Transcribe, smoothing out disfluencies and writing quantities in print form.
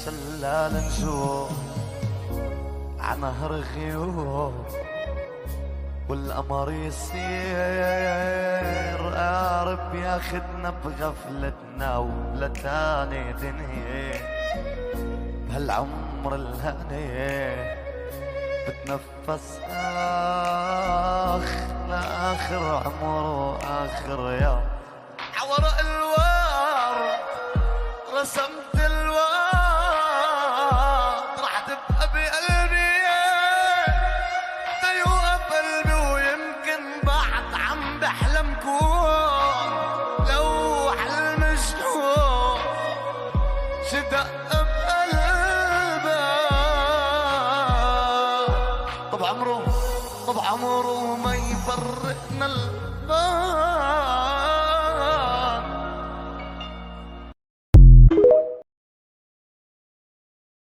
شلال نجوم عنهر غيوم والقمر يصير قارب ياخدنا بغفلتنا ولتاني دنيا بهالعمر الهني بتنفس لآخر عمر وآخر يوم عورق الوار رسمت الوار راح تبقى بقلبي تيوقف قلبي ويمكن بعد عم بحلم كون لو حلم جنون شدق بقلبك طب عمره ما يفرقنا